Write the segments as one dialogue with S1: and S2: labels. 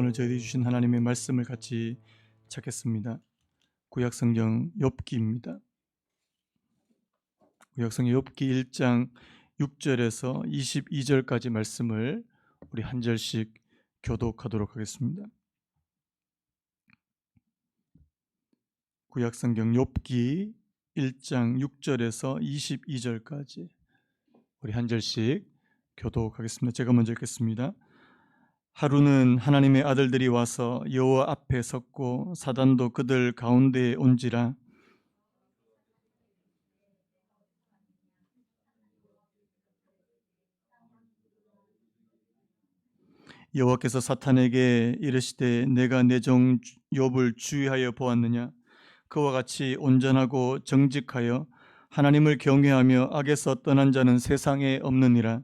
S1: 오늘 저희들이 주신 하나님의 말씀을 같이 찾겠습니다. 구약성경 욥기입니다. 구약성경 욥기 1장 6절에서 22절까지 말씀을 우리 한 절씩 교독하도록 하겠습니다. 구약성경 욥기 1장 6절에서 22절까지 우리 한 절씩 교독하겠습니다. 제가 먼저 읽겠습니다. 하루는 하나님의 아들들이 와서 여호와 앞에 섰고 사단도 그들 가운데에 온지라. 여호와께서 사탄에게 이르시되 내가 내 종 욥을 주의하여 보았느냐. 그와 같이 온전하고 정직하여 하나님을 경외하며 악에서 떠난 자는 세상에 없느니라.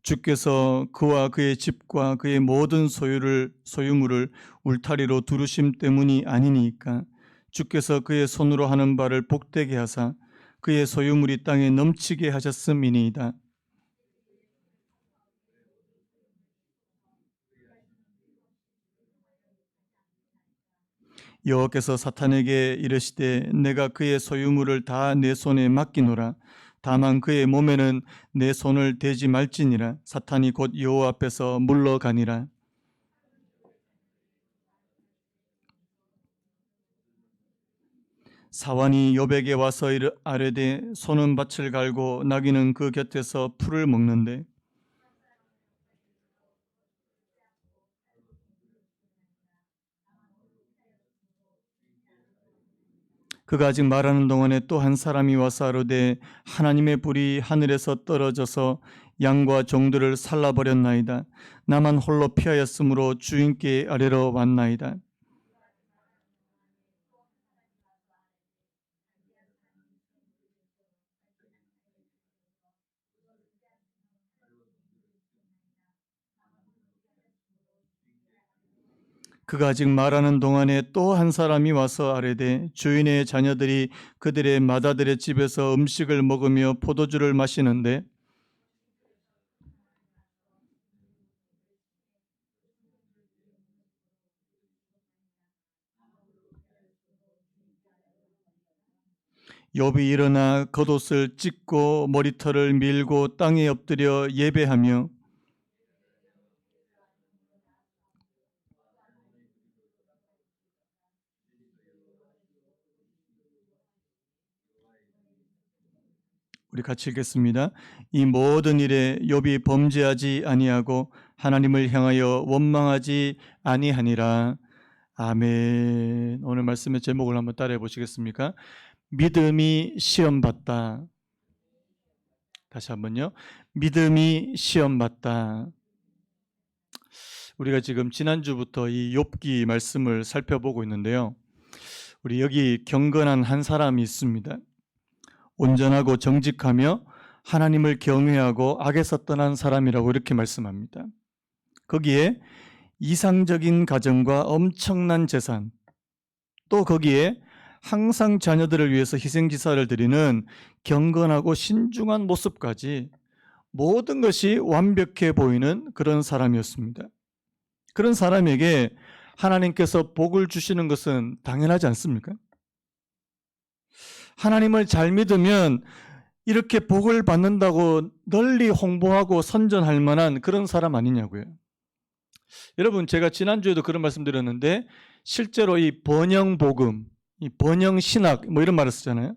S1: 주께서 그와 그의 집과 그의 모든 소유물을 울타리로 두르심 때문이 아니니까. 주께서 그의 손으로 하는 바를 복되게 하사 그의 소유물이 땅에 넘치게 하셨음이니이다. 여호와께서 사탄에게 이르시되 내가 그의 소유물을 다 내 손에 맡기노라. 다만 그의 몸에는 내 손을 대지 말지니라. 사탄이 곧 여호와 앞에서 물러가니라. 사환이 욥에게 와서 아뢰되 소는 밭을 갈고 나귀는 그 곁에서 풀을 먹는데 그가 아직 말하는 동안에 또 한 사람이 와서 아뢰되 하나님의 불이 하늘에서 떨어져서 양과 종들을 살라버렸나이다. 나만 홀로 피하였으므로 주인께 아뢰러 왔나이다. 그가 아직 말하는 동안에 또 한 사람이 와서 아뢰되 주인의 자녀들이 그들의 맏아들의 집에서 음식을 먹으며 포도주를 마시는데 욥이 일어나 겉옷을 찢고 머리털을 밀고 땅에 엎드려 예배하며 우리 같이 읽겠습니다. 이 모든 일에 욥이 범죄하지 아니하고 하나님을 향하여 원망하지 아니하니라. 아멘. 오늘 말씀의 제목을 한번 따라해 보시겠습니까? 믿음이 시험받다. 다시 한번요. 믿음이 시험받다. 우리가 지금 지난주부터 이 욥기 말씀을 살펴보고 있는데요. 우리 여기 경건한 한 사람이 있습니다. 온전하고 정직하며 하나님을 경외하고 악에서 떠난 사람이라고 이렇게 말씀합니다. 거기에 이상적인 가정과 엄청난 재산, 또 거기에 항상 자녀들을 위해서 희생지사를 드리는 경건하고 신중한 모습까지 모든 것이 완벽해 보이는 그런 사람이었습니다. 그런 사람에게 하나님께서 복을 주시는 것은 당연하지 않습니까? 하나님을 잘 믿으면 이렇게 복을 받는다고 널리 홍보하고 선전할 만한 그런 사람 아니냐고요. 여러분, 제가 지난주에도 그런 말씀 드렸는데 실제로 이 번영복음, 이 번영신학 뭐 이런 말을 쓰잖아요.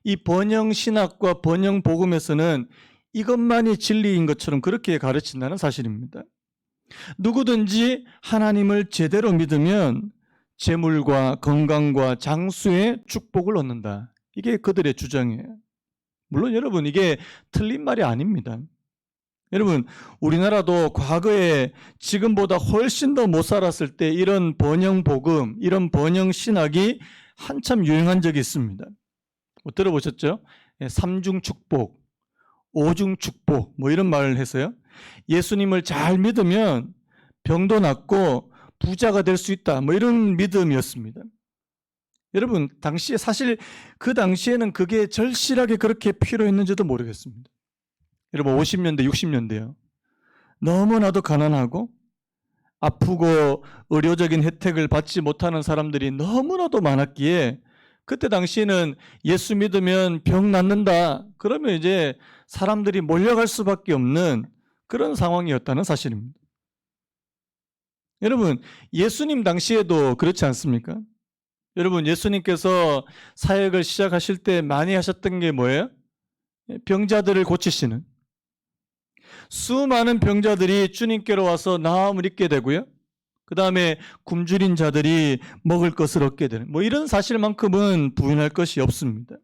S1: 이 번영신학과 번영복음에서는 이것만이 진리인 것처럼 그렇게 가르친다는 사실입니다. 누구든지 하나님을 제대로 믿으면 재물과 건강과 장수의 축복을 얻는다. 이게 그들의 주장이에요. 물론 여러분, 이게 틀린 말이 아닙니다. 여러분, 우리나라도 과거에 지금보다 훨씬 더 못 살았을 때 이런 번영복음, 이런 번영신학이 한참 유행한 적이 있습니다. 뭐 들어보셨죠? 삼중축복, 오중축복 뭐 이런 말을 해서요. 예수님을 잘 믿으면 병도 낫고 부자가 될 수 있다. 뭐 이런 믿음이었습니다. 여러분, 사실 그 당시에는 그게 절실하게 그렇게 필요했는지도 모르겠습니다. 여러분 50년대, 60년대요. 너무나도 가난하고 아프고 의료적인 혜택을 받지 못하는 사람들이 너무나도 많았기에 그때 당시에는 예수 믿으면 병 낫는다. 그러면 이제 사람들이 몰려갈 수밖에 없는 그런 상황이었다는 사실입니다. 여러분, 예수님 당시에도 그렇지 않습니까? 여러분, 예수님께서 사역을 시작하실 때 많이 하셨던 게 뭐예요? 병자들을 고치시는. 수많은 병자들이 주님께로 와서 나음을 입게 되고요. 그 다음에 굶주린 자들이 먹을 것을 얻게 되는 이런 사실만큼은 부인할 것이 없습니다.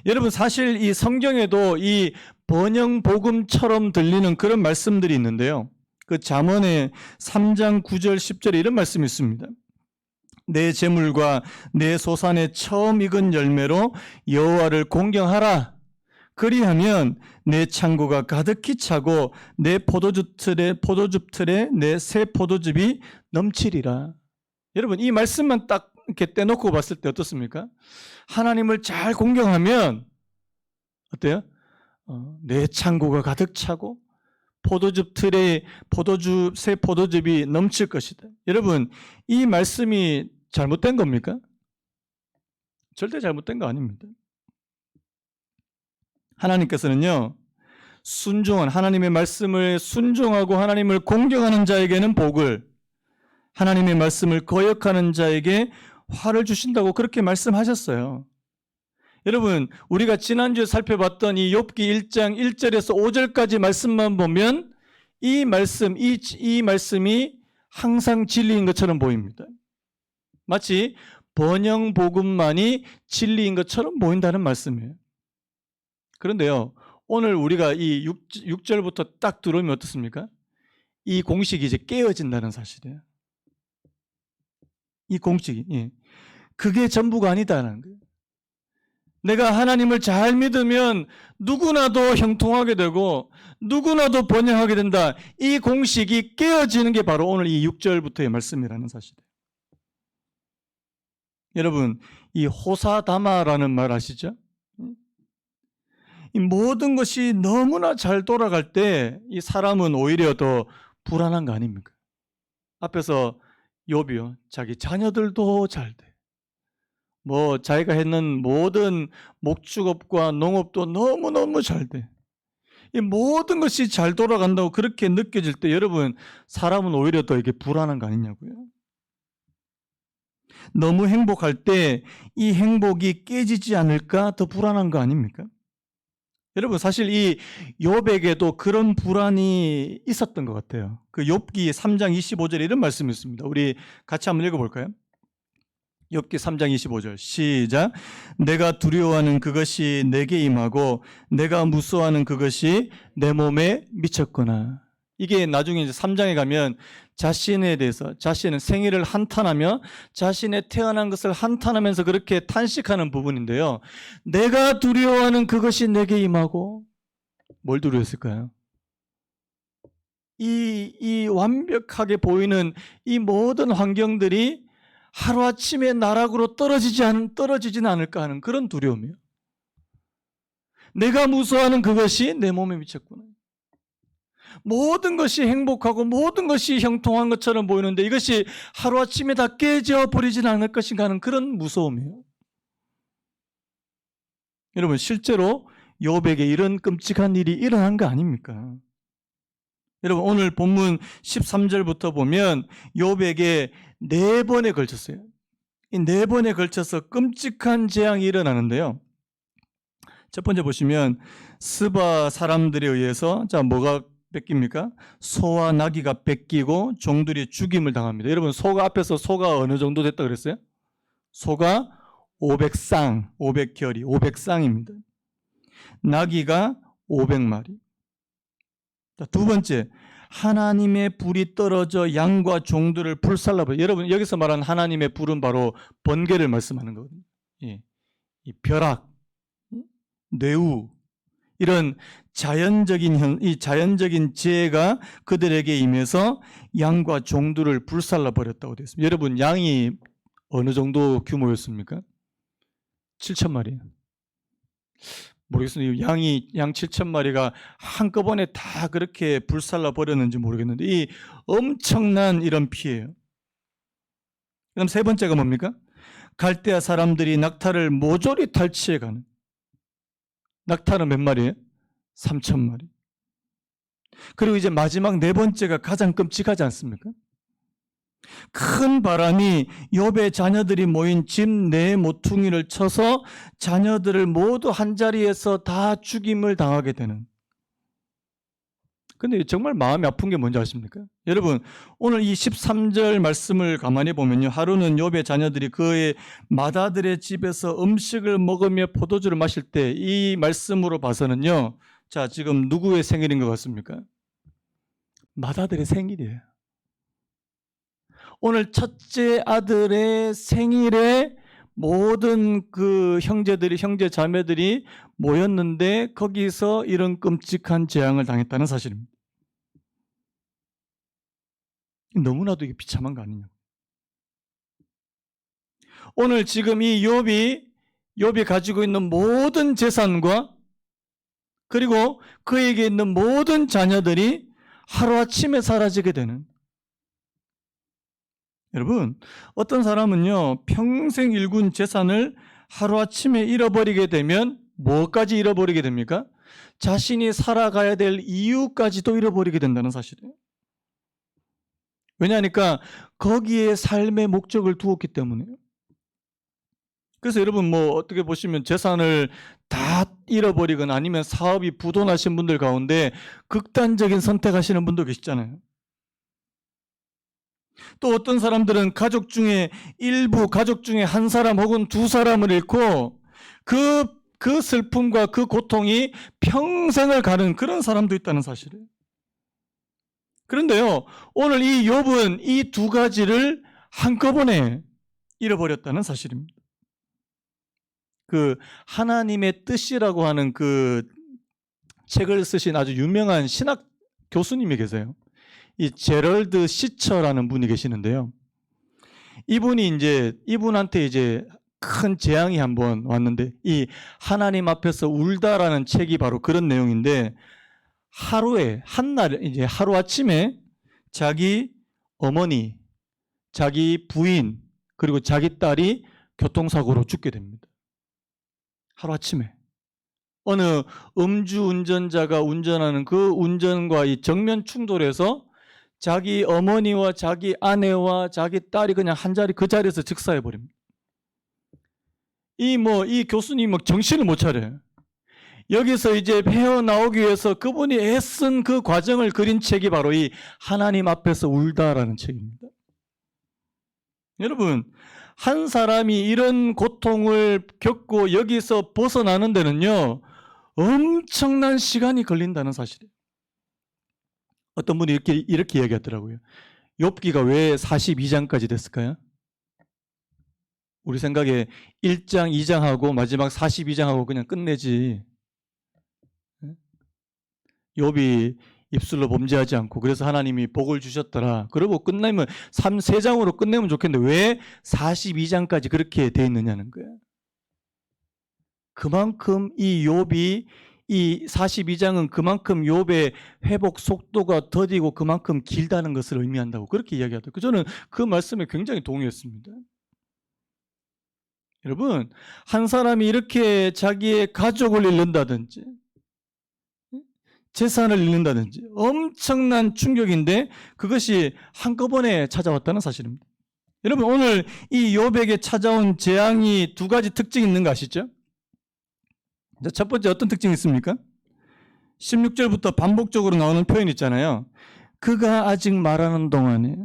S1: 여러분, 사실 이 성경에도 이 번영복음처럼 들리는 그런 말씀들이 있는데요. 그 잠언의 3장 9절 10절에 이런 말씀이 있습니다. 내 재물과 내 소산의 처음 익은 열매로 여호와를 공경하라. 그리하면 내 창고가 가득히 차고 내 포도즙 틀에 내 새 포도즙이 넘치리라. 여러분, 이 말씀만 딱 이렇게 떼놓고 봤을 때 어떻습니까? 하나님을 잘 공경하면 어때요? 내 창고가 가득 차고 포도즙 틀에 새 포도즙이 넘칠 것이다. 여러분, 이 말씀이 잘못된 겁니까? 절대 잘못된 거 아닙니다. 하나님께서는요, 하나님의 말씀을 순종하고 하나님을 공경하는 자에게는 복을, 하나님의 말씀을 거역하는 자에게 화를 주신다고 그렇게 말씀하셨어요. 여러분, 우리가 지난주에 살펴봤던 이 욥기 1장 1절에서 5절까지 말씀만 보면 이 말씀이 항상 진리인 것처럼 보입니다. 마치 번영복음만이 진리인 것처럼 보인다는 말씀이에요. 그런데요, 오늘 우리가 이 6절부터 딱 들어오면 어떻습니까? 이 공식이 이제 깨어진다는 사실이에요. 이 공식이. 예. 그게 전부가 아니다라는 거예요. 내가 하나님을 잘 믿으면 누구나도 형통하게 되고 누구나도 번영하게 된다. 이 공식이 깨어지는 게 바로 오늘 이 6절부터의 말씀이라는 사실이에요. 여러분, 이 호사다마라는 말 아시죠? 이 모든 것이 너무나 잘 돌아갈 때 이 사람은 오히려 더 불안한 거 아닙니까? 앞에서 욥이요, 자기 자녀들도 잘 돼. 자기가 했는 모든 목축업과 농업도 너무너무 잘 돼. 이 모든 것이 잘 돌아간다고 그렇게 느껴질 때 여러분, 사람은 오히려 더 이게 불안한 거 아니냐고요? 너무 행복할 때 이 행복이 깨지지 않을까 더 불안한 거 아닙니까? 여러분, 사실 이 욥에게도 그런 불안이 있었던 것 같아요. 그 욥기 3장 25절에 이런 말씀이 있습니다. 우리 같이 한번 읽어볼까요? 욥기 3장 25절 시작. 내가 두려워하는 그것이 내게 임하고 내가 무서워하는 그것이 내 몸에 미쳤구나. 이게 나중에 이제 3장에 가면 자신에 대해서, 자신의 생애를 한탄하며 자신의 태어난 것을 한탄하면서 그렇게 탄식하는 부분인데요. 내가 두려워하는 그것이 내게 임하고, 뭘 두려웠을까요? 이 완벽하게 보이는 이 모든 환경들이 하루아침에 나락으로 떨어지지는 않을까 하는 그런 두려움이에요. 내가 무서워하는 그것이 내 몸에 미쳤구나. 모든 것이 행복하고 모든 것이 형통한 것처럼 보이는데 이것이 하루아침에 다 깨져 버리지는 않을 것인가 하는 그런 무서움이에요. 여러분, 실제로 욥에게 이런 끔찍한 일이 일어난 거 아닙니까? 여러분, 오늘 본문 13절부터 보면 욥에게 4번에 걸쳤어요. 이 4번에 걸쳐서 끔찍한 재앙이 일어나는데요. 첫 번째 보시면 스바 사람들에 의해서 뭐가 뺏깁니까? 소와 나귀가 뺏기고 종들이 죽임을 당합니다. 여러분, 앞에서 소가 어느 정도 됐다 그랬어요? 소가 500쌍, 500결이, 500쌍입니다. 나귀가 500마리. 두 번째, 하나님의 불이 떨어져 양과 종들을 불살라버려. 여러분, 여기서 말하는 하나님의 불은 바로 번개를 말씀하는 거거든요. 예. 이 벼락, 뇌우, 이런 자연적인 재해가 그들에게 임해서 양과 종들을 불살라 버렸다고 되어 있습니다. 여러분, 양이 어느 정도 규모였습니까? 7,000마리. 모르겠습니다. 양 7,000마리가 한꺼번에 다 그렇게 불살라 버렸는지 모르겠는데 이 엄청난 이런 피해예요. 그럼 세 번째가 뭡니까? 갈대아 사람들이 낙타를 모조리 탈취해가는. 낙타는 몇 마리예요? 3,000마리. 그리고 이제 마지막 네 번째가 가장 끔찍하지 않습니까? 큰 바람이 욥의 자녀들이 모인 집 네 모퉁이를 쳐서 자녀들을 모두 한자리에서 다 죽임을 당하게 되는. 근데 정말 마음이 아픈 게 뭔지 아십니까? 여러분, 오늘 이 13절 말씀을 가만히 보면요. 하루는 욥의 자녀들이 그의 맏아들의 집에서 음식을 먹으며 포도주를 마실 때 이 말씀으로 봐서는요. 자, 지금 누구의 생일인 것 같습니까? 맏아들의 생일이에요. 오늘 첫째 아들의 생일에 모든 그 형제 자매들이 모였는데 거기서 이런 끔찍한 재앙을 당했다는 사실입니다. 너무나도 이게 비참한 거 아니냐. 오늘 지금 이 욥이 가지고 있는 모든 재산과 그리고 그에게 있는 모든 자녀들이 하루아침에 사라지게 되는. 여러분, 어떤 사람은요, 평생 일군 재산을 하루아침에 잃어버리게 되면 뭐까지 잃어버리게 됩니까? 자신이 살아가야 될 이유까지도 잃어버리게 된다는 사실이에요. 왜냐하니까 거기에 삶의 목적을 두었기 때문에요. 그래서 여러분 뭐 어떻게 보시면 재산을 다 잃어버리거나 아니면 사업이 부도나신 분들 가운데 극단적인 선택하시는 분도 계시잖아요. 또 어떤 사람들은 가족 중에 일부 가족 중에 한 사람 혹은 두 사람을 잃고 그 슬픔과 그 고통이 평생을 가는 그런 사람도 있다는 사실이에요. 그런데요, 오늘 이 욥은 이 두 가지를 한꺼번에 잃어버렸다는 사실입니다. 그 하나님의 뜻이라고 하는 그 책을 쓰신 아주 유명한 신학 교수님이 계세요. 이 제럴드 시처라는 분이 계시는데요. 이분한테 이제 큰 재앙이 한번 왔는데 이 하나님 앞에서 울다라는 책이 바로 그런 내용인데 한날 이제 하루아침에 자기 어머니, 자기 부인, 그리고 자기 딸이 교통사고로 죽게 됩니다. 하루아침에. 어느 음주운전자가 운전하는 그 운전과 이 정면 충돌해서 자기 어머니와 자기 아내와 자기 딸이 그냥 그 자리에서 즉사해 버립니다. 이 교수님 정신을 못 차려요. 여기서 이제 헤어나오기 위해서 그분이 애쓴 그 과정을 그린 책이 바로 이 하나님 앞에서 울다라는 책입니다. 여러분, 한 사람이 이런 고통을 겪고 여기서 벗어나는 데는요, 엄청난 시간이 걸린다는 사실이에요. 어떤 분이 이렇게 이야기하더라고요. 욥기가 왜 42장까지 됐을까요? 우리 생각에 1장, 2장하고 마지막 42장하고 그냥 끝내지. 욥이 입술로 범죄하지 않고 그래서 하나님이 복을 주셨더라. 그러고 끝내면 3장으로 끝내면 좋겠는데 왜 42장까지 그렇게 돼 있느냐는 거예요. 그만큼 이 42장은 그만큼 욥의 회복 속도가 더디고 그만큼 길다는 것을 의미한다고 그렇게 이야기하더라고요. 저는 그 말씀에 굉장히 동의했습니다. 여러분, 한 사람이 이렇게 자기의 가족을 잃는다든지 재산을 잃는다든지 엄청난 충격인데 그것이 한꺼번에 찾아왔다는 사실입니다. 여러분, 오늘 이 욥에게 찾아온 재앙이 두 가지 특징이 있는 거 아시죠? 첫 번째 어떤 특징이 있습니까? 16절부터 반복적으로 나오는 표현 있잖아요. 그가 아직 말하는 동안에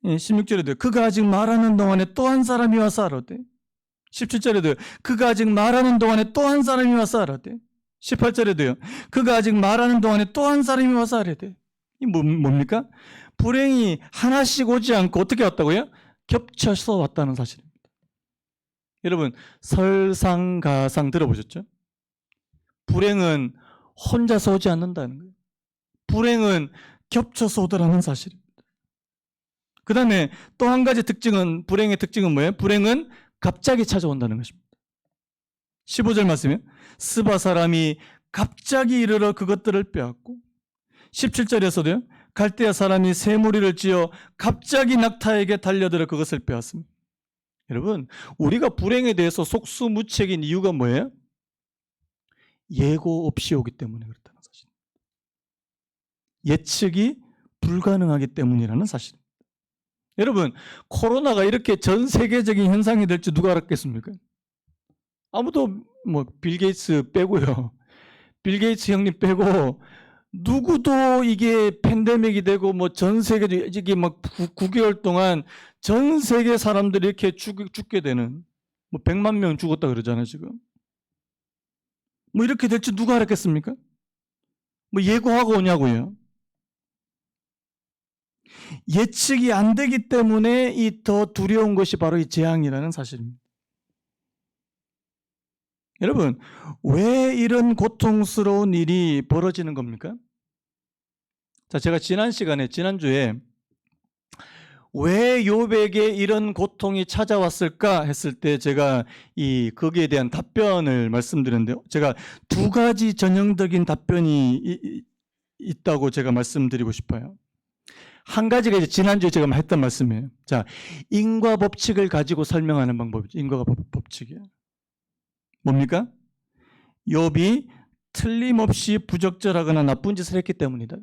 S1: 16절에도 그가 아직 말하는 동안에 또 한 사람이 와서 아뢰되 17절에도 그가 아직 말하는 동안에 또 한 사람이 와서 아뢰되 18절에도요. 그가 아직 말하는 동안에 또 한 사람이 와서 아뢰되 이 뭡니까? 불행이 하나씩 오지 않고 어떻게 왔다고요? 겹쳐서 왔다는 사실입니다. 여러분, 설상가상 들어보셨죠? 불행은 혼자서 오지 않는다는 거예요. 불행은 겹쳐서 오더라는 사실입니다. 그 다음에 또 한 가지 불행의 특징은 뭐예요? 불행은 갑자기 찾아온다는 것입니다. 15절 말씀이에요. 스바 사람이 갑자기 이르러 그것들을 빼앗고, 17절에서도요. 갈대아 사람이 새 무리를 지어 갑자기 낙타에게 달려들어 그것을 빼앗습니다. 여러분, 우리가 불행에 대해서 속수무책인 이유가 뭐예요? 예고 없이 오기 때문에 그렇다는 사실. 예측이 불가능하기 때문이라는 사실. 여러분, 코로나가 이렇게 전 세계적인 현상이 될지 누가 알았겠습니까? 아무도 빌 게이츠 빼고요. 빌 게이츠 형님 빼고 누구도 이게 팬데믹이 되고 전 세계도 이게 9개월 동안 전 세계 사람들이 이렇게 죽게 되는 100만 명 죽었다 그러잖아요, 지금. 이렇게 될지 누가 알았겠습니까? 예고하고 오냐고요. 예측이 안 되기 때문에 이 더 두려운 것이 바로 이 재앙이라는 사실입니다. 여러분, 왜 이런 고통스러운 일이 벌어지는 겁니까? 자, 제가 지난주에 왜 욥에게 이런 고통이 찾아왔을까 했을 때 제가 거기에 대한 답변을 말씀드렸는데요. 제가 두 가지 전형적인 답변이 있다고 제가 말씀드리고 싶어요. 한 가지가 이제 지난주에 제가 했던 말씀이에요. 자, 인과 법칙을 가지고 설명하는 방법이죠. 인과 법칙이에요. 뭡니까? 욥이 틀림없이 부적절하거나 나쁜 짓을 했기 때문이다.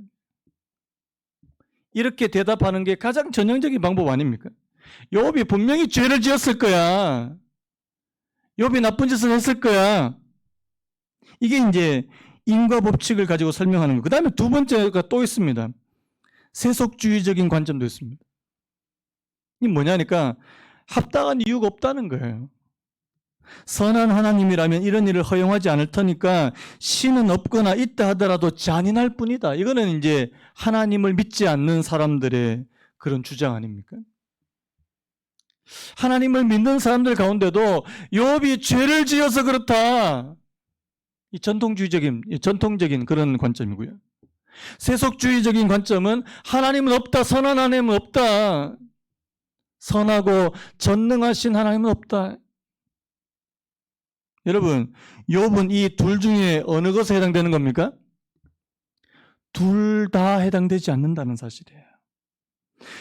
S1: 이렇게 대답하는 게 가장 전형적인 방법 아닙니까? 욥이 분명히 죄를 지었을 거야. 욥이 나쁜 짓을 했을 거야. 이게 이제 인과 법칙을 가지고 설명하는 거예요. 그 다음에 두 번째가 또 있습니다. 세속주의적인 관점도 있습니다. 이게 뭐냐니까 합당한 이유가 없다는 거예요. 선한 하나님이라면 이런 일을 허용하지 않을 테니까 신은 없거나 있다 하더라도 잔인할 뿐이다. 이거는 이제 하나님을 믿지 않는 사람들의 그런 주장 아닙니까? 하나님을 믿는 사람들 가운데도 욥이 죄를 지어서 그렇다. 이 전통적인 그런 관점이고요. 세속주의적인 관점은 하나님은 없다. 선한 하나님은 없다. 선하고 전능하신 하나님은 없다. 여러분, 욥은 이 둘 중에 어느 것에 해당되는 겁니까? 둘 다 해당되지 않는다는 사실이에요.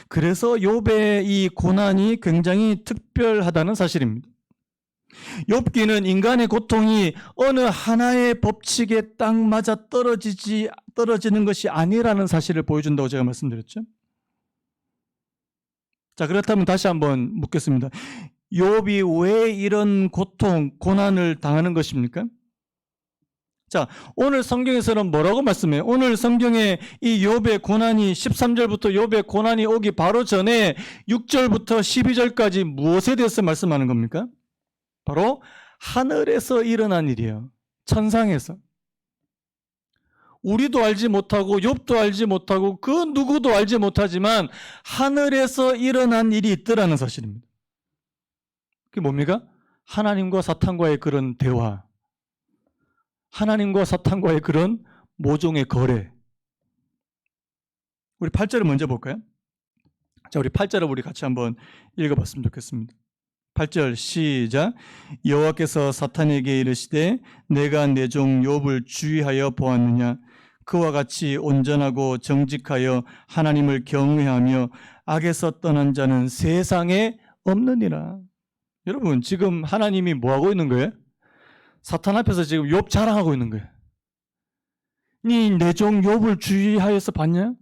S1: 그래서 욥의 이 고난이 굉장히 특별하다는 사실입니다. 욥기는 인간의 고통이 어느 하나의 법칙에 딱 맞아 떨어지는 것이 아니라는 사실을 보여준다고 제가 말씀드렸죠. 자, 그렇다면 다시 한번 묻겠습니다. 욥이 왜 이런 고난을 당하는 것입니까? 자, 오늘 성경에서는 뭐라고 말씀해요? 오늘 성경에 이 욥의 고난이 13절부터 욥의 고난이 오기 바로 전에 6절부터 12절까지 무엇에 대해서 말씀하는 겁니까? 바로 하늘에서 일어난 일이에요. 천상에서. 우리도 알지 못하고 욥도 알지 못하고 그 누구도 알지 못하지만 하늘에서 일어난 일이 있더라는 사실입니다. 그게 뭡니까? 하나님과 사탄과의 그런 대화, 하나님과 사탄과의 그런 모종의 거래. 우리 8절을 먼저 볼까요? 자, 우리 8절을 우리 같이 한번 읽어봤으면 좋겠습니다. 8절 시작. 여호와께서 사탄에게 이르시되 내가 내 종 욥을 주의하여 보았느냐? 그와 같이 온전하고 정직하여 하나님을 경외하며 악에서 떠난 자는 세상에 없느니라. 여러분, 지금 하나님이 뭐 하고 있는 거예요? 사탄 앞에서 지금 욥 자랑하고 있는 거예요. 니 내 종 욥을 주의하여서 봤냐?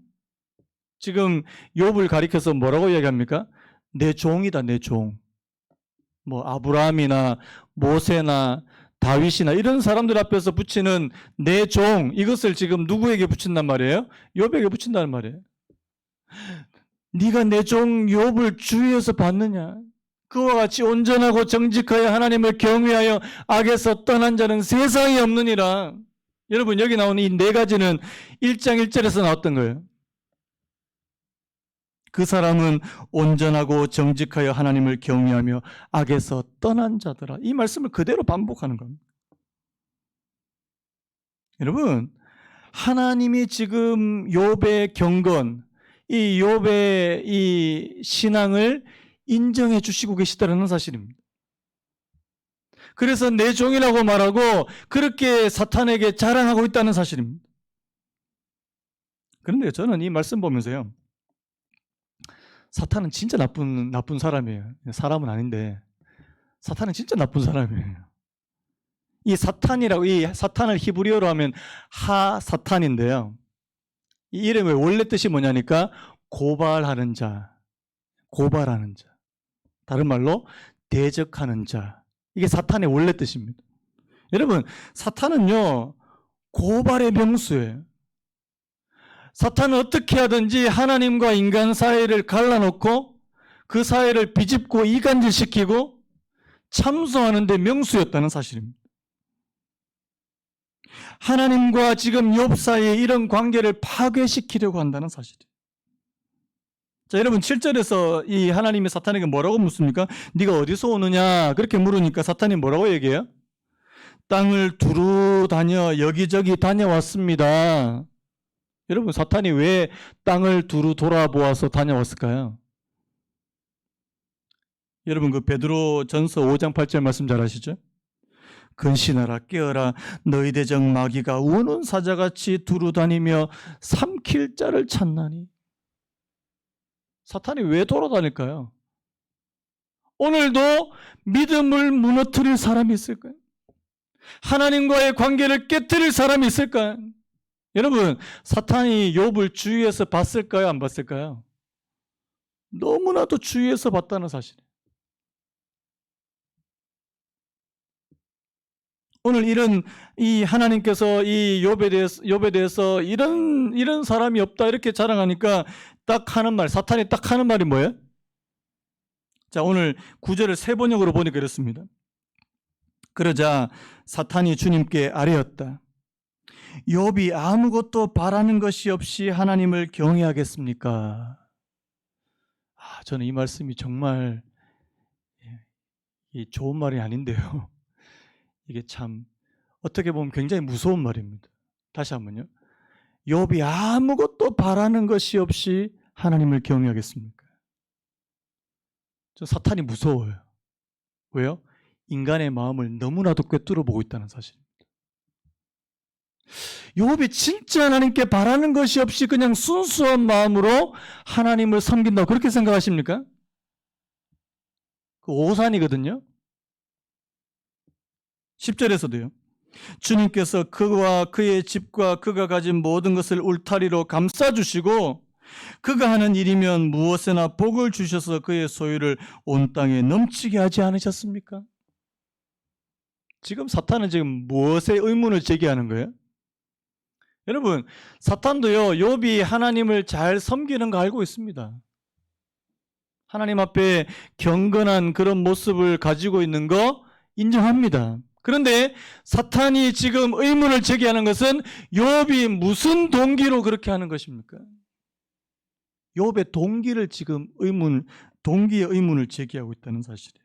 S1: 지금 욥을 가리켜서 뭐라고 이야기합니까? 내 종이다, 내 종. 아브라함이나 모세나 다윗이나 이런 사람들 앞에서 붙이는 내 종, 이것을 지금 누구에게 붙인단 말이에요? 욥에게 붙인다는 말이에요. 네가 내 종 욥을 주의해서 봤느냐? 그와 같이 온전하고 정직하여 하나님을 경외하여 악에서 떠난 자는 세상에 없느니라. 여러분, 여기 나오는 이 네 가지는 1장 1절에서 나왔던 거예요. 그 사람은 온전하고 정직하여 하나님을 경외하며 악에서 떠난 자더라. 이 말씀을 그대로 반복하는 겁니다. 여러분, 하나님이 지금 욥의 경건, 이 욥의 이 신앙을 인정해 주시고 계시다는 사실입니다. 그래서 내 종이라고 말하고 그렇게 사탄에게 자랑하고 있다는 사실입니다. 그런데 저는 이 말씀 보면서요, 사탄은 진짜 나쁜 사람이에요. 사람은 아닌데 사탄은 진짜 나쁜 사람이에요. 이 사탄을 히브리어로 하면 하사탄인데요. 이 이름의 원래 뜻이 뭐냐니까 고발하는 자, 고발하는 자. 다른 말로 대적하는 자. 이게 사탄의 원래 뜻입니다. 여러분, 사탄은요, 고발의 명수예요. 사탄은 어떻게 하든지 하나님과 인간 사이를 갈라놓고 그 사이를 비집고 이간질시키고 참소하는 데 명수였다는 사실입니다. 하나님과 지금 욥 사이의 이런 관계를 파괴시키려고 한다는 사실이에요. 자, 여러분 7절에서 이 하나님이 사탄에게 뭐라고 묻습니까? 네가 어디서 오느냐? 그렇게 물으니까 사탄이 뭐라고 얘기해요? 땅을 두루 다녀 여기저기 다녀왔습니다. 여러분, 사탄이 왜 땅을 두루 돌아보아서 다녀왔을까요? 여러분, 그 베드로 전서 5장 8절 말씀 잘 아시죠? 근신하라 깨어라 너희 대적 마귀가 우는 사자같이 두루 다니며 삼킬 자를 찾나니. 사탄이 왜 돌아다닐까요? 오늘도 믿음을 무너뜨릴 사람이 있을까요? 하나님과의 관계를 깨뜨릴 사람이 있을까요? 여러분, 사탄이 욥을 주위에서 봤을까요? 안 봤을까요? 너무나도 주위에서 봤다는 사실이에요. 오늘 이 하나님께서 이 욥에 대해서 이런 사람이 없다 이렇게 자랑하니까 사탄이 딱 하는 말이 뭐예요? 자, 오늘 9절을 세 번역으로 보니까 이렇습니다. 그러자 사탄이 주님께 아뢰었다. 욥이 아무것도 바라는 것이 없이 하나님을 경외하겠습니까? 저는 이 말씀이 정말 좋은 말이 아닌데요. 이게 참 어떻게 보면 굉장히 무서운 말입니다. 다시 한번요. 욥이 아무것도 바라는 것이 없이 하나님을 경외하겠습니까? 저 사탄이 무서워요. 왜요? 인간의 마음을 너무나도 꿰뚫어 보고 있다는 사실입니다. 욥이 진짜 하나님께 바라는 것이 없이 그냥 순수한 마음으로 하나님을 섬긴다고 그렇게 생각하십니까? 그 오산이거든요. 10절에서도요. 주님께서 그와 그의 집과 그가 가진 모든 것을 울타리로 감싸주시고 그가 하는 일이면 무엇에나 복을 주셔서 그의 소유를 온 땅에 넘치게 하지 않으셨습니까? 지금 사탄은 지금 무엇에 의문을 제기하는 거예요? 여러분, 사탄도요, 욥이 하나님을 잘 섬기는 거 알고 있습니다. 하나님 앞에 경건한 그런 모습을 가지고 있는 거 인정합니다. 그런데 사탄이 지금 의문을 제기하는 것은 욥이 무슨 동기로 그렇게 하는 것입니까? 욥의 동기를 지금 동기의 의문을 제기하고 있다는 사실이에요.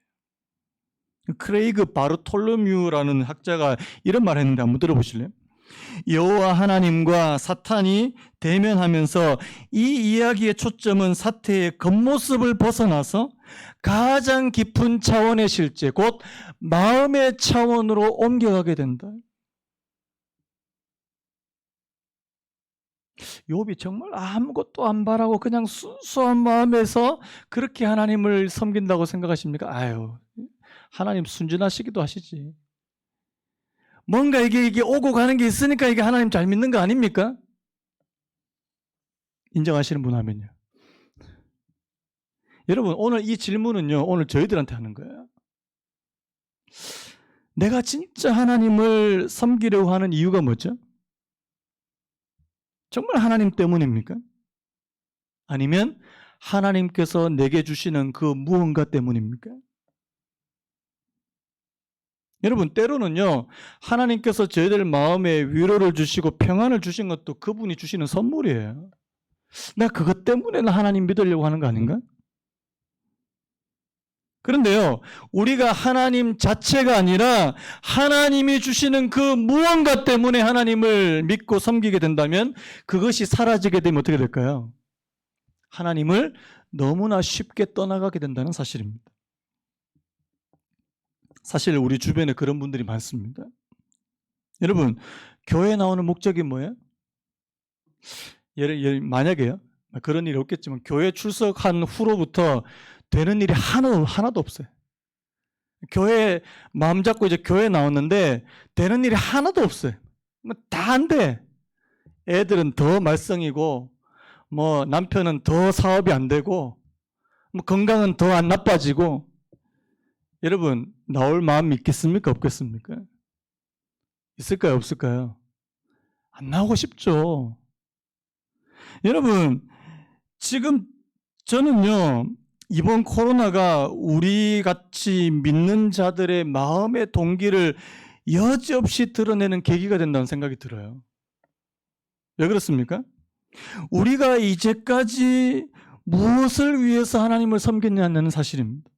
S1: 크레이그 바르톨로뮤라는 학자가 이런 말을 했는데 한번 들어보실래요? 여호와 하나님과 사탄이 대면하면서 이 이야기의 초점은 사태의 겉모습을 벗어나서 가장 깊은 차원의 실제, 곧 마음의 차원으로 옮겨가게 된다. 욥이 정말 아무것도 안 바라고 그냥 순수한 마음에서 그렇게 하나님을 섬긴다고 생각하십니까? 아유, 하나님 순진하시기도 하시지. 뭔가 이게 오고 가는 게 있으니까 이게 하나님 잘 믿는 거 아닙니까? 인정하시는 분 하면요. 여러분, 오늘 이 질문은요, 오늘 저희들한테 하는 거예요. 내가 진짜 하나님을 섬기려고 하는 이유가 뭐죠? 정말 하나님 때문입니까? 아니면 하나님께서 내게 주시는 그 무언가 때문입니까? 여러분, 때로는요, 하나님께서 저희들 마음에 위로를 주시고 평안을 주신 것도 그분이 주시는 선물이에요. 내가 그것 때문에 하나님 믿으려고 하는 거 아닌가? 그런데요, 우리가 하나님 자체가 아니라 하나님이 주시는 그 무언가 때문에 하나님을 믿고 섬기게 된다면 그것이 사라지게 되면 어떻게 될까요? 하나님을 너무나 쉽게 떠나가게 된다는 사실입니다. 사실 우리 주변에 그런 분들이 많습니다. 여러분, 교회 나오는 목적이 뭐예요? 만약에요, 그런 일이 없겠지만 교회 출석한 후로부터 되는 일이 하나도 없어요. 교회 마음 잡고 이제 교회 나왔는데 되는 일이 하나도 없어요. 다 안 돼. 애들은 더 말썽이고, 뭐 남편은 더 사업이 안 되고, 뭐 건강은 더 안 나빠지고. 여러분, 나올 마음이 있겠습니까? 없겠습니까? 있을까요? 없을까요? 안 나오고 싶죠. 여러분, 지금 저는요, 이번 코로나가 우리 같이 믿는 자들의 마음의 동기를 여지없이 드러내는 계기가 된다는 생각이 들어요. 왜 그렇습니까? 우리가 이제까지 무엇을 위해서 하나님을 섬겼냐는 사실입니다.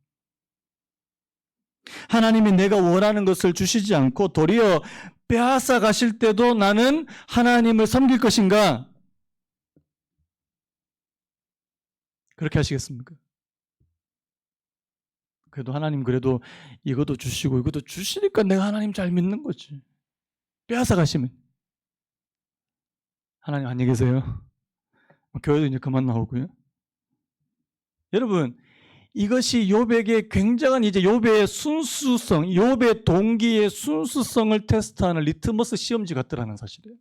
S1: 하나님이 내가 원하는 것을 주시지 않고 도리어 빼앗아 가실 때도 나는 하나님을 섬길 것인가? 그렇게 하시겠습니까? 그래도 하나님 그래도 이것도 주시고 이것도 주시니까 내가 하나님 잘 믿는 거지. 빼앗아 가시면. 하나님 안녕히 계세요. 교회도 이제 그만 나오고요. 여러분, 이것이 욥에게 굉장한 이제 욥의 순수성, 욥의 동기의 순수성을 테스트하는 리트머스 시험지 같더라는 사실이에요.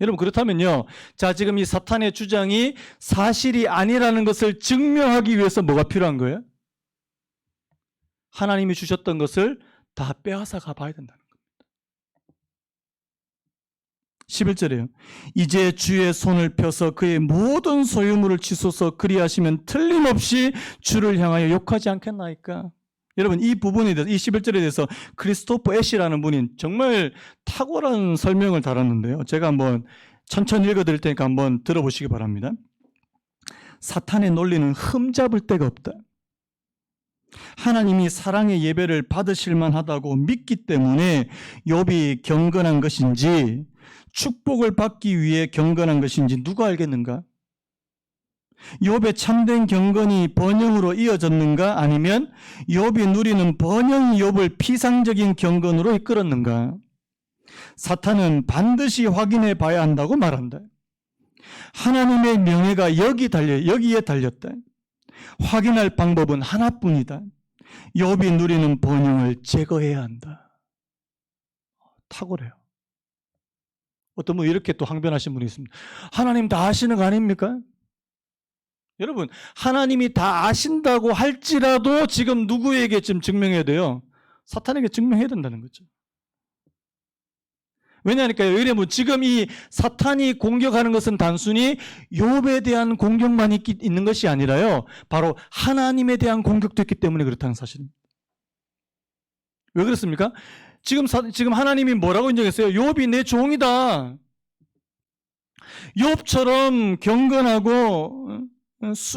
S1: 여러분, 그렇다면요, 자, 지금 이 사탄의 주장이 사실이 아니라는 것을 증명하기 위해서 뭐가 필요한 거예요? 하나님이 주셨던 것을 다 빼앗아 가봐야 된다는 겁니다. 11절에요. 이제 주의 손을 펴서 그의 모든 소유물을 치소서, 그리하시면 틀림없이 주를 향하여 욕하지 않겠나이까. 여러분, 이 부분에 대해서, 이 11절에 대해서 크리스토퍼 애쉬라는 분이 정말 탁월한 설명을 달았는데요. 제가 한번 천천히 읽어드릴 테니까 한번 들어보시기 바랍니다. 사탄의 논리는 흠잡을 데가 없다. 하나님이 사랑의 예배를 받으실 만하다고 믿기 때문에 욥이 경건한 것인지 축복을 받기 위해 경건한 것인지 누가 알겠는가? 욥의 참된 경건이 번영으로 이어졌는가? 아니면 욥이 누리는 번영이 욥을 피상적인 경건으로 이끌었는가? 사탄은 반드시 확인해 봐야 한다고 말한다. 하나님의 명예가 여기에 달렸다. 확인할 방법은 하나뿐이다. 욥이 누리는 번영을 제거해야 한다. 탁월해요. 어떤 분 이렇게 또 항변하신 분이 있습니다. 하나님 다 아시는 거 아닙니까? 여러분, 하나님이 다 아신다고 할지라도 지금 누구에게 지금 증명해야 돼요? 사탄에게 증명해야 된다는 거죠. 왜냐하니까요. 왜냐하면 지금 이 사탄이 공격하는 것은 단순히 욥에 대한 공격만 있는 것이 아니라요, 바로 하나님에 대한 공격도 있기 때문에 그렇다는 사실입니다. 왜 그렇습니까? 지금 하나님이 뭐라고 인정했어요? 욥이 내 종이다. 욥처럼 경건하고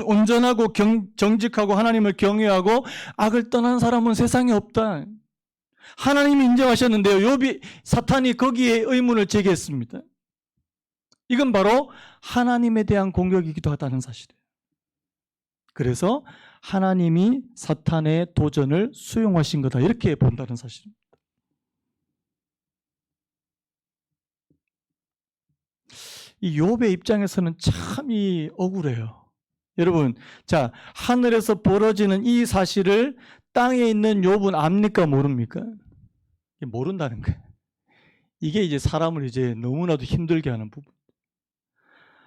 S1: 온전하고 정직하고 하나님을 경외하고 악을 떠난 사람은 세상에 없다. 하나님이 인정하셨는데요, 사탄이 거기에 의문을 제기했습니다. 이건 바로 하나님에 대한 공격이기도 하다는 사실이에요. 그래서 하나님이 사탄의 도전을 수용하신 거다, 이렇게 본다는 사실입니다. 이 욥의 입장에서는 참이 억울해요. 여러분, 자, 하늘에서 벌어지는 이 사실을 땅에 있는 욥은 압니까, 모릅니까? 모른다는 거예요. 이게 이제 사람을 이제 너무나도 힘들게 하는 부분.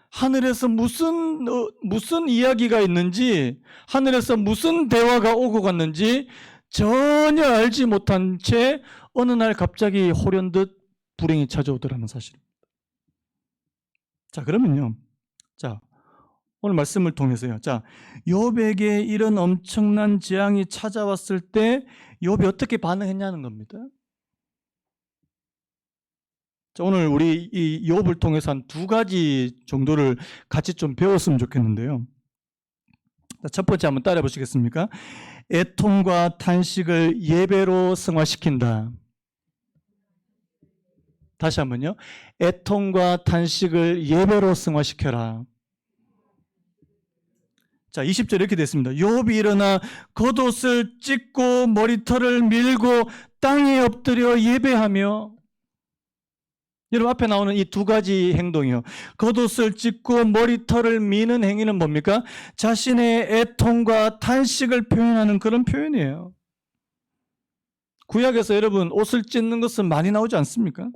S1: 하늘에서 무슨 이야기가 있는지, 하늘에서 무슨 대화가 오고 갔는지 전혀 알지 못한 채 어느 날 갑자기 호련듯 불행이 찾아오더라는 사실입니다. 자, 그러면요, 자, 오늘 말씀을 통해서요, 자, 욥에게 이런 엄청난 재앙이 찾아왔을 때 욥이 어떻게 반응했냐는 겁니다. 자, 오늘 우리 이 욥을 통해서 한 두 가지 정도를 같이 좀 배웠으면 좋겠는데요. 자, 첫 번째 한번 따라해 보시겠습니까? 애통과 탄식을 예배로 승화시킨다. 다시 한번요. 애통과 탄식을 예배로 승화시켜라. 자, 20절 이렇게 됐습니다. 욥이 일어나 겉옷을 찢고 머리털을 밀고 땅에 엎드려 예배하며. 여러분 앞에 나오는 이 두 가지 행동이요. 겉옷을 찢고 머리털을 미는 행위는 뭡니까? 자신의 애통과 탄식을 표현하는 그런 표현이에요. 구약에서 여러분 옷을 찢는 것은 많이 나오지 않습니까?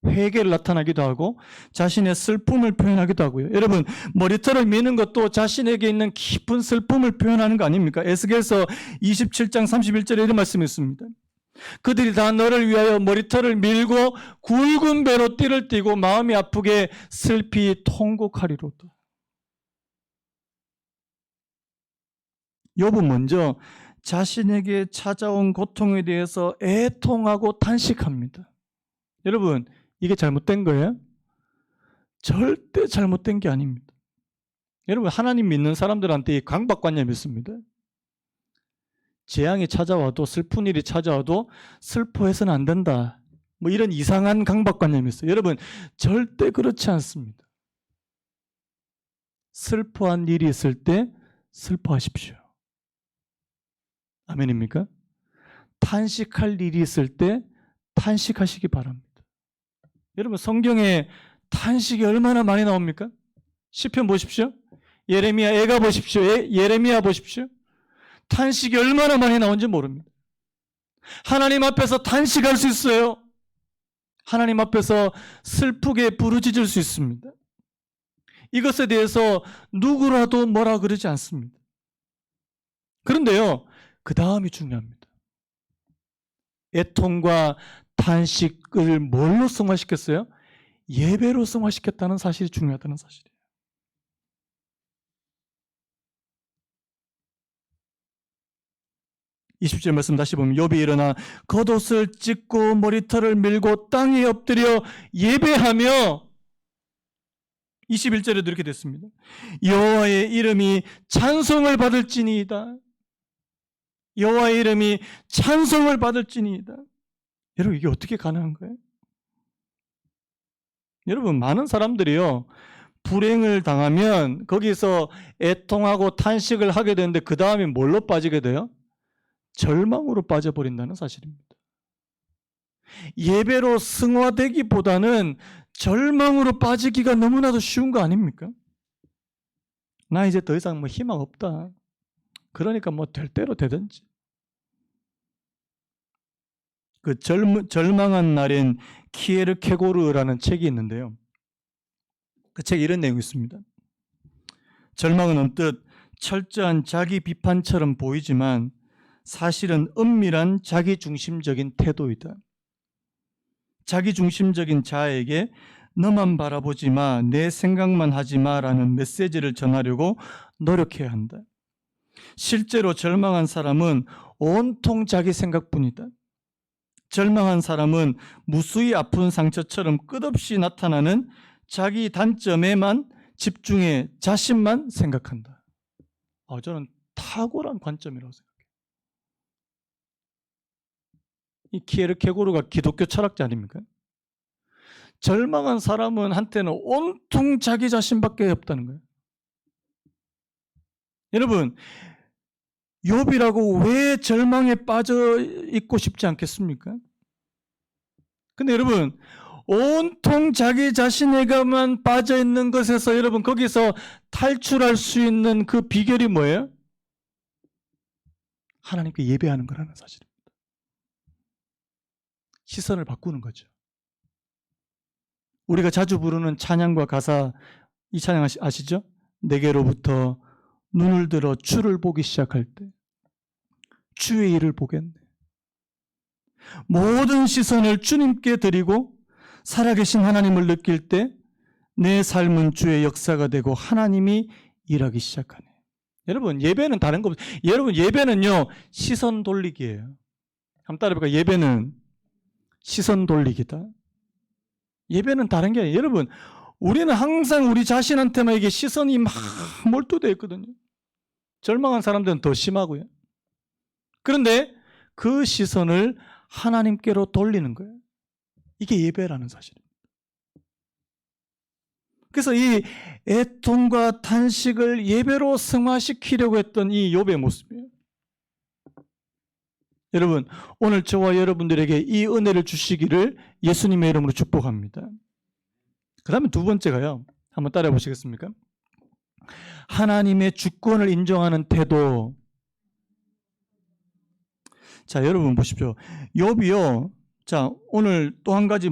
S1: 회개를 나타나기도 하고 자신의 슬픔을 표현하기도 하고요. 여러분 머리털을 미는 것도 자신에게 있는 깊은 슬픔을 표현하는 거 아닙니까? 에스겔서 27장 31절에 이런 말씀이 있습니다. 그들이 다 너를 위하여 머리털을 밀고 굵은 배로 띠를 띠고 마음이 아프게 슬피 통곡하리로다. 욥은 먼저 자신에게 찾아온 고통에 대해서 애통하고 탄식합니다. 여러분 이게 잘못된 거예요? 절대 잘못된 게 아닙니다. 여러분 하나님 믿는 사람들한테 이 강박관념이 있습니다. 재앙이 찾아와도 슬픈 일이 찾아와도 슬퍼해서는 안 된다. 뭐 이런 이상한 강박관념이 있어요. 여러분 절대 그렇지 않습니다. 슬퍼한 일이 있을 때 슬퍼하십시오. 아멘입니까? 탄식할 일이 있을 때 탄식하시기 바랍니다. 여러분 성경에 탄식이 얼마나 많이 나옵니까? 시편 보십시오. 예레미야 애가 보십시오. 예레미야 보십시오. 탄식이 얼마나 많이 나온지 모릅니다. 하나님 앞에서 탄식할 수 있어요. 하나님 앞에서 슬프게 부르짖을 수 있습니다. 이것에 대해서 누구라도 뭐라 그러지 않습니다. 그런데요, 그 다음이 중요합니다. 애통과 탄식을 뭘로 승화시켰어요? 예배로 승화시켰다는 사실이 중요하다는 사실이에요. (20절) 말씀 다시 보면 욥이 일어나 겉옷을 찢고 머리털을 밀고 땅에 엎드려 예배하며 21절에도 이렇게 됐습니다. 여호와의 이름이 찬송을 받을지니이다. 여호와의 이름이 찬송을 받을지니이다. 여러분 이게 어떻게 가능한 거예요? 여러분 많은 사람들이요 불행을 당하면 거기서 애통하고 탄식을 하게 되는데 그 다음에 뭘로 빠지게 돼요? 절망으로 빠져버린다는 사실입니다. 예배로 승화되기보다는 절망으로 빠지기가 너무나도 쉬운 거 아닙니까? 나 이제 더 이상 뭐 희망 없다. 그러니까 뭐 될 대로 되든지. 그 절망한 날엔 키에르케고르라는 책이 있는데요. 그 책에 이런 내용이 있습니다. 절망은 언뜻 철저한 자기 비판처럼 보이지만 사실은 은밀한 자기중심적인 태도이다. 자기중심적인 자아에게 너만 바라보지 마, 내 생각만 하지 마라는 메시지를 전하려고 노력해야 한다. 실제로 절망한 사람은 온통 자기 생각뿐이다. 절망한 사람은 무수히 아픈 상처처럼 끝없이 나타나는 자기 단점에만 집중해 자신만 생각한다. 저는 탁월한 관점이라고 생각해요. 이 키에르케고르가 기독교 철학자 아닙니까? 절망한 사람은 한테는 온통 자기 자신밖에 없다는 거예요. 여러분 욥이라고 왜 절망에 빠져 있고 싶지 않겠습니까? 근데 여러분 온통 자기 자신에게만 빠져 있는 것에서 여러분 거기서 탈출할 수 있는 그 비결이 뭐예요? 하나님께 예배하는 거라는 사실입니다. 시선을 바꾸는 거죠. 우리가 자주 부르는 찬양과 가사, 이 찬양 아시죠? 내게로부터 눈을 들어 주를 보기 시작할 때 주의 일을 보겠네. 모든 시선을 주님께 드리고 살아계신 하나님을 느낄 때 내 삶은 주의 역사가 되고 하나님이 일하기 시작하네. 여러분 예배는 다른 거 없어요. 여러분 예배는요 시선 돌리기예요. 한번 따라해볼까요? 예배는 시선 돌리기다. 예배는 다른 게 아니에요. 여러분 우리는 항상 우리 자신한테만 이게 시선이 막 몰두되어 있거든요. 절망한 사람들은 더 심하고요. 그런데 그 시선을 하나님께로 돌리는 거예요. 이게 예배라는 사실입니다. 그래서 이 애통과 탄식을 예배로 승화시키려고 했던 이 욥의 모습이에요. 여러분, 오늘 저와 여러분들에게 이 은혜를 주시기를 예수님의 이름으로 축복합니다. 그 다음에 두 번째가요. 한번 따라해 보시겠습니까? 하나님의 주권을 인정하는 태도. 자, 여러분 보십시오. 욥이요. 자, 오늘 또 한 가지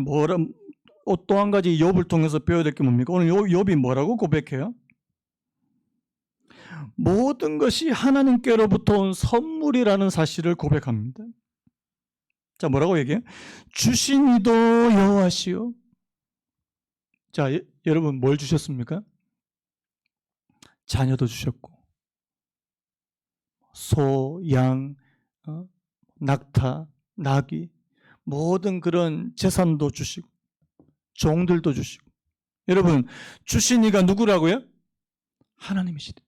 S1: 또 한 가지 욥을 통해서 배워야 될 게 뭡니까? 오늘 욥이 뭐라고 고백해요? 모든 것이 하나님께로부터 온 선물이라는 사실을 고백합니다. 자, 뭐라고 얘기해요? 주신 이도 여호와시요. 자, 여러분 뭘 주셨습니까? 자녀도 주셨고, 소, 양, 낙타, 나귀, 모든 그런 재산도 주시고, 종들도 주시고. 여러분, 주신 이가 누구라고요? 하나님이시대.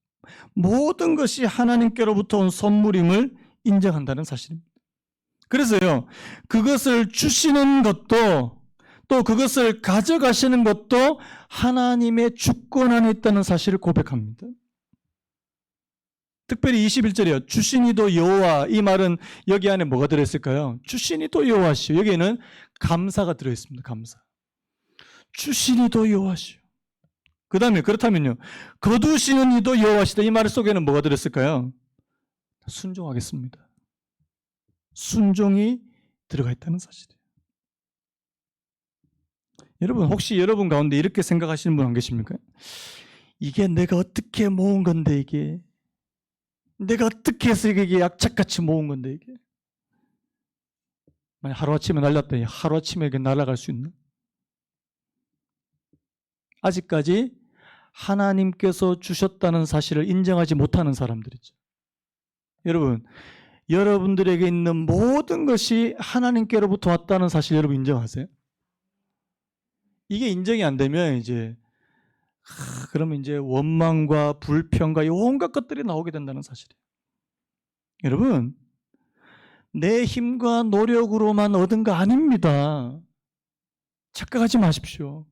S1: 모든 것이 하나님께로부터 온 선물임을 인정한다는 사실입니다. 그래서요, 그것을 주시는 것도 또 그것을 가져가시는 것도 하나님의 주권 안에 있다는 사실을 고백합니다. 특별히 21절이요. 주신 이도 여호와. 이 말은 여기 안에 뭐가 들어있을까요? 주신 이도 여호와시오. 여기에는 감사가 들어있습니다. 감사. 주신 이도 여호와시오. 그 다음에 그렇다면요. 거두시는 이도 여호와시다. 이 말 속에는 뭐가 들었을까요? 순종하겠습니다. 순종이 들어가 있다는 사실이에요. 여러분, 혹시 여러분 가운데 이렇게 생각하시는 분 안 계십니까? 이게 내가 어떻게 모은 건데, 이게 내가 어떻게 해서 이게 약착같이 모은 건데, 이게 만약 하루아침에 날렸더니 하루아침에 이게 날아갈 수 있나? 아직까지 하나님께서 주셨다는 사실을 인정하지 못하는 사람들이죠. 여러분, 여러분들에게 있는 모든 것이 하나님께로부터 왔다는 사실 여러분 인정하세요? 이게 인정이 안 되면 그러면 이제 원망과 불평과 온갖 것들이 나오게 된다는 사실이에요. 여러분, 내 힘과 노력으로만 얻은 거 아닙니다. 착각하지 마십시오.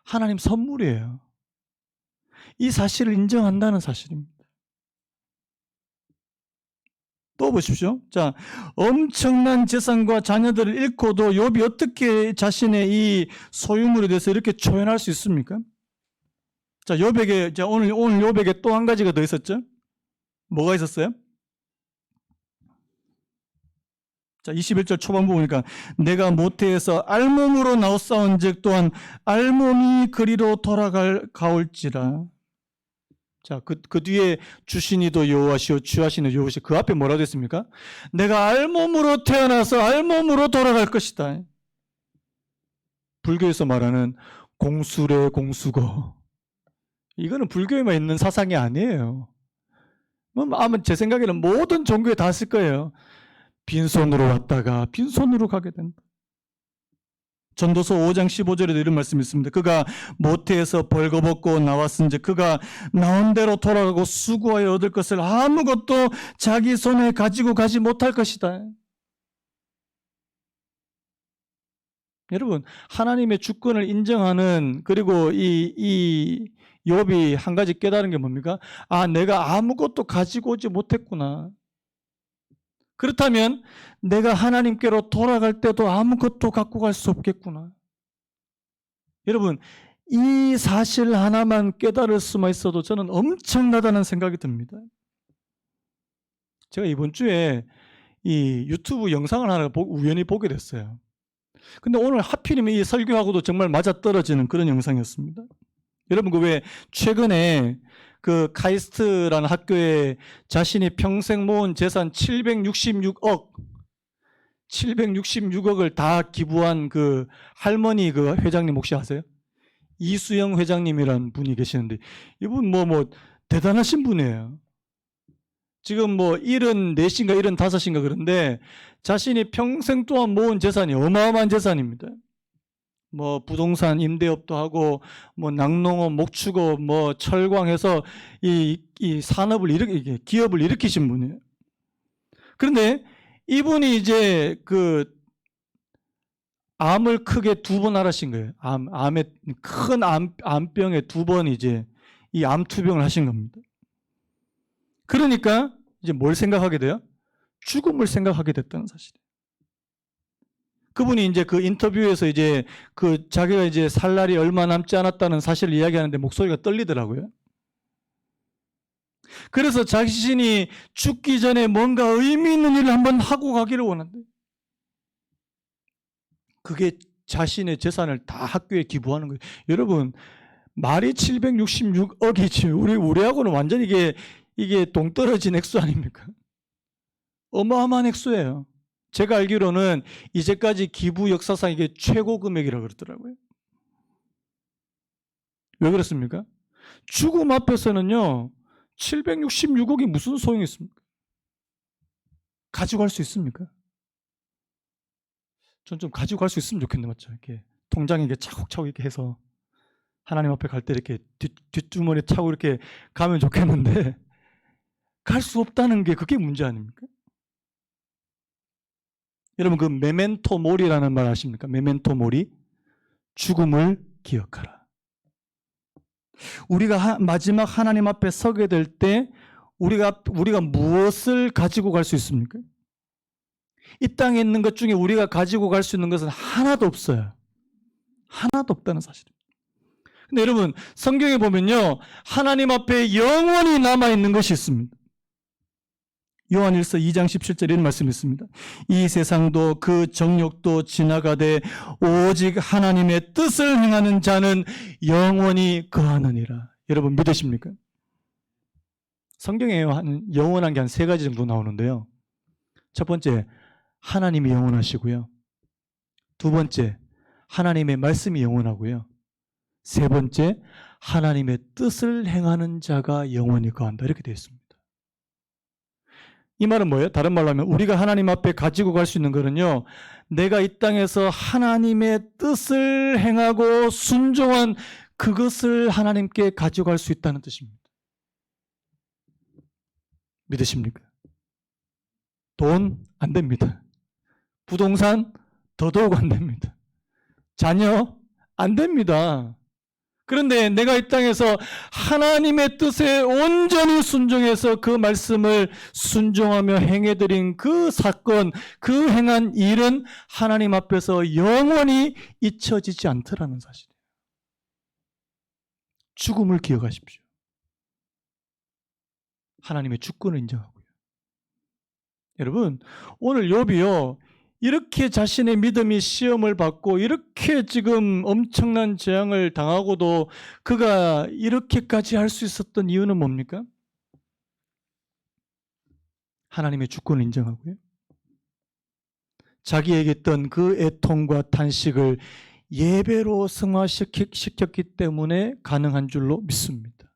S1: 하나님 선물이에요. 이 사실을 인정한다는 사실입니다. 또 보십시오. 자, 엄청난 재산과 자녀들을 잃고도 욥이 어떻게 자신의 이 소유물에 대해서 이렇게 초연할 수 있습니까? 자, 욥에게 오늘 욥에게 또 한 가지가 더 있었죠? 뭐가 있었어요? 자, 21절 초반부 보니까 내가 모태에서 알몸으로 나웃사온즉 또한 알몸이 그리로 돌아가올지라. 자, 그 뒤에 주신이도 여호와시오 주하시는 여호와시오. 그 앞에 뭐라고 했습니까? 내가 알몸으로 태어나서 알몸으로 돌아갈 것이다. 불교에서 말하는 공수래 공수거. 이거는 불교에만 있는 사상이 아니에요. 아마 제 생각에는 모든 종교에 다 쓸 거예요. 빈손으로 왔다가 빈손으로 가게 된다. 전도서 5장 15절에도 이런 말씀이 있습니다. 그가 모태에서 벌거벗고 나왔은즉 그가 나온 대로 돌아가고 수고하여 얻을 것을 아무것도 자기 손에 가지고 가지 못할 것이다. 여러분, 하나님의 주권을 인정하는, 그리고 이 욥이 한 가지 깨달은 게 뭡니까? 아, 내가 아무것도 가지고 오지 못했구나. 그렇다면 내가 하나님께로 돌아갈 때도 아무것도 갖고 갈 수 없겠구나. 여러분, 이 사실 하나만 깨달을 수만 있어도 저는 엄청나다는 생각이 듭니다. 제가 이번 주에 이 유튜브 영상을 하나 우연히 보게 됐어요. 근데 오늘 하필이면 이 설교하고도 정말 맞아떨어지는 그런 영상이었습니다. 여러분, 그 왜 최근에 그 카이스트라는 학교에 자신이 평생 모은 재산 766억을 다 기부한 그 할머니 그 회장님 혹시 아세요? 이수영 회장님이라는 분이 계시는데 이분 뭐 대단하신 분이에요. 지금 74인가 75인가 그런데 자신이 평생 동안 모은 재산이 어마어마한 재산입니다. 부동산 임대업도 하고 낙농업, 목축업, 철광해서 이 산업을 기업을 일으키신 분이에요. 그런데 이분이 이제 그 암을 크게 2번 앓으신 거예요. 암에 큰 암병에 2번 이제 이 암투병을 하신 겁니다. 그러니까 이제 뭘 생각하게 돼요? 죽음을 생각하게 됐다는 사실이에요. 그분이 이제 그 인터뷰에서 이제 그 자기가 이제 살 날이 얼마 남지 않았다는 사실을 이야기하는데 목소리가 떨리더라고요. 그래서 자신이 죽기 전에 뭔가 의미 있는 일을 한번 하고 가기를 원한대. 그게 자신의 재산을 다 학교에 기부하는 거예요. 여러분, 말이 766억이지. 우리하고는 완전히 이게 동떨어진 액수 아닙니까? 어마어마한 액수예요. 제가 알기로는 이제까지 기부 역사상 이게 최고 금액이라고 그러더라고요. 왜 그렇습니까? 죽음 앞에서는요, 766억이 무슨 소용이 있습니까? 가지고 갈 수 있습니까? 전 좀 가지고 갈 수 있으면 좋겠네, 맞죠? 이렇게 통장에 이렇게 차곡차곡 이렇게 해서 하나님 앞에 갈 때 이렇게 뒷주머니에 차고 이렇게 가면 좋겠는데, 갈 수 없다는 게 그게 문제 아닙니까? 여러분, 그 메멘토 모리라는 말 아십니까? 메멘토 모리. 죽음을 기억하라. 우리가 마지막 하나님 앞에 서게 될 때 우리가 무엇을 가지고 갈 수 있습니까? 이 땅에 있는 것 중에 우리가 가지고 갈 수 있는 것은 하나도 없어요. 하나도 없다는 사실입니다. 근데 여러분, 성경에 보면요, 하나님 앞에 영원히 남아있는 것이 있습니다. 요한일서 2장 17절에 이런 말씀이 있습니다. 이 세상도 그 정욕도 지나가되 오직 하나님의 뜻을 행하는 자는 영원히 거하느니라. 여러분 믿으십니까? 성경에 영원한 게 한 3가지 정도 나오는데요. 첫 번째, 하나님이 영원하시고요. 2번째, 하나님의 말씀이 영원하고요. 3번째, 하나님의 뜻을 행하는 자가 영원히 거한다. 이렇게 되어 있습니다. 이 말은 뭐예요? 다른 말로 하면 우리가 하나님 앞에 가지고 갈 수 있는 것은요, 내가 이 땅에서 하나님의 뜻을 행하고 순종한 그것을 하나님께 가져갈 수 있다는 뜻입니다. 믿으십니까? 돈 안 됩니다. 부동산 더더욱 안 됩니다. 자녀 안 됩니다. 그런데 내가 이 땅에서 하나님의 뜻에 온전히 순종해서 그 말씀을 순종하며 행해드린 그 사건, 그 행한 일은 하나님 앞에서 영원히 잊혀지지 않더라는 사실이에요. 죽음을 기억하십시오. 하나님의 주권을 인정하고요. 여러분, 오늘 욥이요, 이렇게 자신의 믿음이 시험을 받고 이렇게 지금 엄청난 재앙을 당하고도 그가 이렇게까지 할 수 있었던 이유는 뭡니까? 하나님의 주권을 인정하고요. 자기에게 있던 그 애통과 탄식을 예배로 승화시켰기 때문에 가능한 줄로 믿습니다.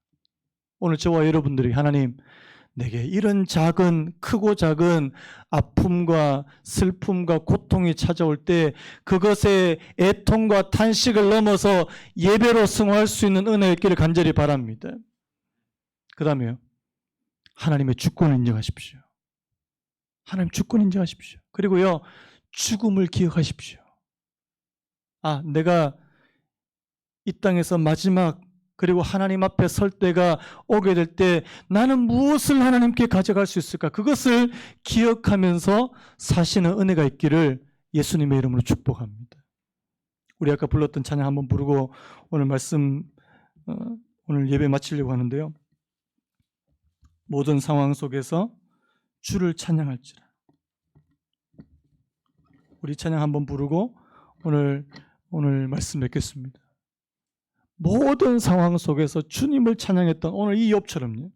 S1: 오늘 저와 여러분들이 하나님, 내게 이런 크고 작은 아픔과 슬픔과 고통이 찾아올 때 그것의 애통과 탄식을 넘어서 예배로 승화할 수 있는 은혜의 길을 간절히 바랍니다. 그 다음에요, 하나님의 주권을 인정하십시오. 하나님 주권 인정하십시오. 그리고요, 죽음을 기억하십시오. 내가 이 땅에서 마지막 그리고 하나님 앞에 설 때가 오게 될 때 나는 무엇을 하나님께 가져갈 수 있을까? 그것을 기억하면서 사시는 은혜가 있기를 예수님의 이름으로 축복합니다. 우리 아까 불렀던 찬양 한번 부르고 오늘 오늘 예배 마치려고 하는데요. 모든 상황 속에서 주를 찬양할지라. 우리 찬양 한번 부르고 오늘 말씀 맺겠습니다. 모든 상황 속에서 주님을 찬양했던 오늘 이 욥처럼요.